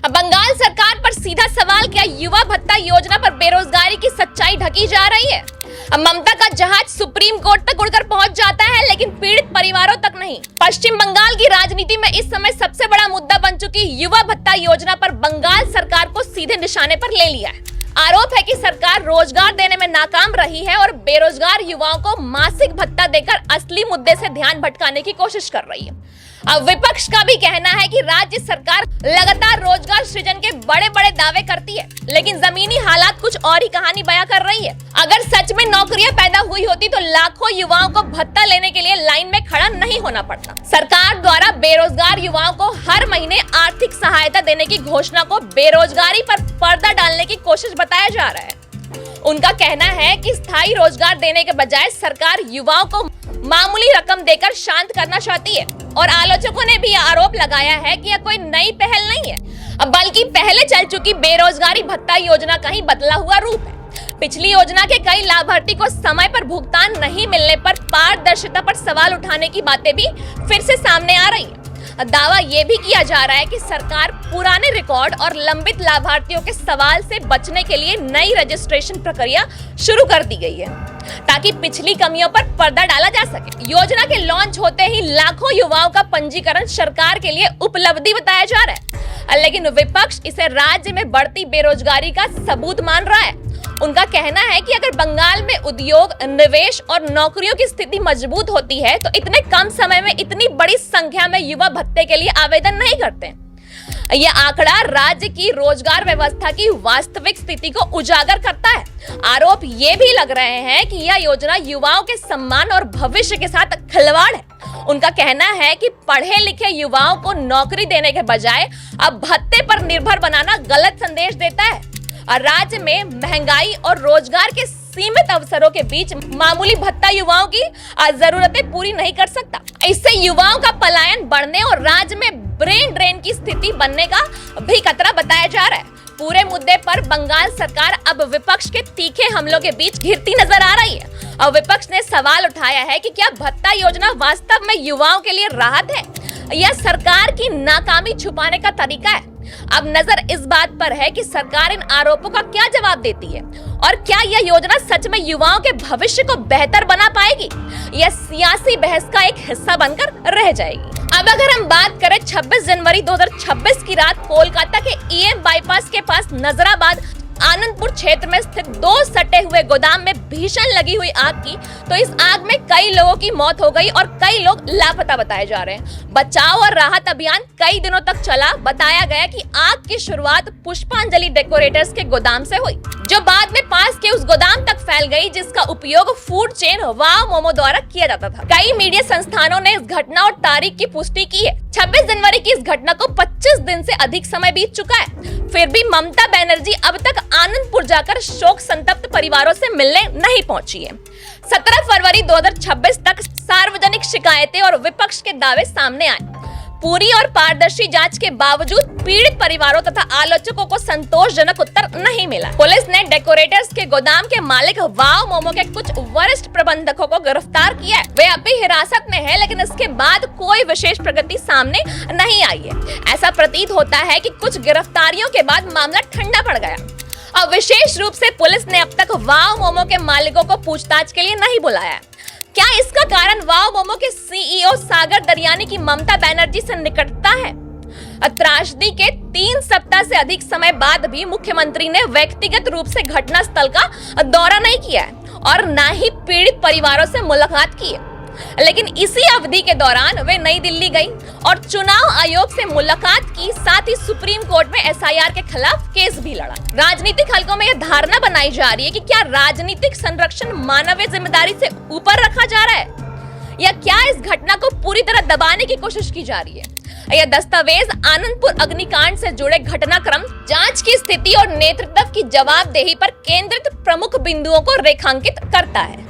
बंगाल सरकार पर सीधा सवाल, क्या युवा भत्ता योजना पर बेरोजगारी की सच्चाई ढकी जा रही है? ममता का जहाज सुप्रीम कोर्ट तक उड़कर पहुंच जाता है, लेकिन पीड़ित परिवारों तक नहीं। पश्चिम बंगाल की राजनीति में इस समय सबसे बड़ा मुद्दा बन चुकी युवा भत्ता योजना पर बंगाल सरकार को सीधे निशाने पर ले लिया है। आरोप है कि सरकार रोजगार देने में नाकाम रही है और बेरोजगार युवाओं को मासिक भत्ता देकर असली मुद्दे से ध्यान भटकाने की कोशिश कर रही है। अब विपक्ष का भी कहना है कि राज्य सरकार लगातार रोजगार सृजन के बड़े बड़े दावे करती है, लेकिन जमीनी हालात कुछ और ही कहानी बयां कर रही है। अगर सच में नौकरियां पैदा हुई होती तो लाखों युवाओं को भत्ता लेने के लिए लाइन में खड़ा नहीं होना पड़ता। सरकार द्वारा बेरोजगार युवाओं को हर महीने आर्थिक सहायता देने की घोषणा को बेरोजगारी पर पर्दा डालने की कोशिश बताया जा रहा है। उनका कहना है कि स्थायी रोजगार देने के बजाय सरकार युवाओं को मामूली रकम देकर शांत करना चाहती है और आलोचकों ने भी आरोप लगाया है कि यह कोई नई पहल नहीं है, बल्कि पहले चल चुकी बेरोजगारी भत्ता योजना का ही बदला हुआ रूप है। पिछली योजना के कई लाभार्थी को समय पर भुगतान नहीं मिलने पर पारदर्शिता पर सवाल उठाने की बातें भी फिर से सामने आ रही है। दावा यह भी किया जा रहा है कि सरकार पुराने रिकॉर्ड और लंबित लाभार्थियों के सवाल से बचने के लिए नई रजिस्ट्रेशन प्रक्रिया शुरू कर दी गई है, ताकि पिछली कमियों पर पर्दा डाला जा सके। योजना के लॉन्च होते ही लाखों युवाओं का पंजीकरण सरकार के लिए उपलब्धि बताया जा रहा है, लेकिन विपक्ष इसे राज्य में बढ़ती बेरोजगारी का सबूत मान रहा है। उनका कहना है कि अगर बंगाल में उद्योग, निवेश और नौकरियों की स्थिति मजबूत होती है तो इतने कम समय में इतनी बड़ी संख्या में युवा भत्ते के लिए आवेदन नहीं करते। यह आंकड़ा राज्य की रोजगार व्यवस्था की वास्तविक स्थिति को उजागर करता है। आरोप ये भी लग रहे हैं कि यह योजना युवाओं के सम्मान और भविष्य के साथ खिलवाड़ है। उनका कहना है कि पढ़े लिखे युवाओं को नौकरी देने के बजाय अब भत्ते पर निर्भर बनाना गलत संदेश देता है और राज्य में महंगाई और रोजगार के सीमित अवसरों के बीच मामूली भत्ता युवाओं की जरूरतें पूरी नहीं कर सकता। इससे युवाओं का पलायन बढ़ने और राज्य में ब्रेन ड्रेन की स्थिति बनने का भी खतरा बताया जा रहा है। पूरे मुद्दे पर बंगाल सरकार अब विपक्ष के तीखे हमलों के बीच घिरती नजर आ रही है और विपक्ष ने सवाल उठाया है कि क्या भत्ता योजना वास्तव में युवाओं के लिए राहत है या सरकार की नाकामी छुपाने का तरीका है। अब नजर इस बात पर है कि सरकार इन आरोपों का क्या जवाब देती है और क्या यह योजना सच में युवाओं के भविष्य को बेहतर बना पाएगी या सियासी बहस का एक हिस्सा बनकर रह जाएगी। अब अगर हम बात करें 26 जनवरी 2026 की रात कोलकाता के ईएम बाईपास के पास नजराबाद आनंदपुर क्षेत्र में स्थित 2 सटे हुए गोदाम में भीषण लगी हुई आग की, तो इस आग में कई लोगों की मौत हो गई और कई लोग लापता बताए जा रहे हैं। बचाव और राहत अभियान कई दिनों तक चला। बताया गया कि आग की शुरुआत पुष्पांजलि डेकोरेटर्स के गोदाम से हुई, जो बाद में पास के उस गोदाम तक फैल गई जिसका उपयोग फूड चेन वाव मोमो द्वारा किया जाता था। कई मीडिया संस्थानों ने इस घटना और तारीख की पुष्टि की है। 26 जनवरी की इस घटना को 25 दिन से अधिक समय बीत चुका है, फिर भी ममता बनर्जी अब तक आनंदपुर जाकर शोक संतप्त परिवारों से मिलने नहीं पहुंची है। 17 फरवरी 2026 तक सार्वजनिक शिकायतें और विपक्ष के दावे सामने आए। पूरी और पारदर्शी जांच के बावजूद पीड़ित परिवारों तथा आलोचकों को संतोषजनक उत्तर नहीं मिला। पुलिस ने डेकोरेटर्स के गोदाम के मालिक वाव मोमो के कुछ वरिष्ठ प्रबंधकों को गिरफ्तार किया है। वे अभी हिरासत में हैं, लेकिन इसके बाद कोई विशेष प्रगति सामने नहीं आई है। ऐसा प्रतीत होता है कि कुछ गिरफ्तारियों के बाद मामला ठंडा पड़ गया। अब विशेष रूप से पुलिस ने अब तक वाव मोमो के मालिकों को पूछताछ के लिए नहीं बुलाया। क्या इसका कारण वाव मोमो के सीईओ सागर दरियानी की ममता बनर्जी से निकटता है? त्रासदी के 3 सप्ताह से अधिक समय बाद भी मुख्यमंत्री ने व्यक्तिगत रूप से घटना स्थल का दौरा नहीं किया है और न ही पीड़ित परिवारों से मुलाकात की है। लेकिन इसी अवधि के दौरान वे नई दिल्ली गई और चुनाव आयोग से मुलाकात की, साथ ही सुप्रीम कोर्ट में एसआईआर के खिलाफ केस भी लड़ा। राजनीतिक हलकों में यह धारणा बनाई जा रही है कि क्या राजनीतिक संरक्षण मानवीय जिम्मेदारी से ऊपर रखा जा रहा है या क्या इस घटना को पूरी तरह दबाने की कोशिश की जा रही है। यह दस्तावेज आनंदपुर अग्निकांड से जुड़े घटनाक्रम, जांच की स्थिति और नेतृत्व की जवाबदेही पर केंद्रित प्रमुख बिंदुओं को रेखांकित करता है।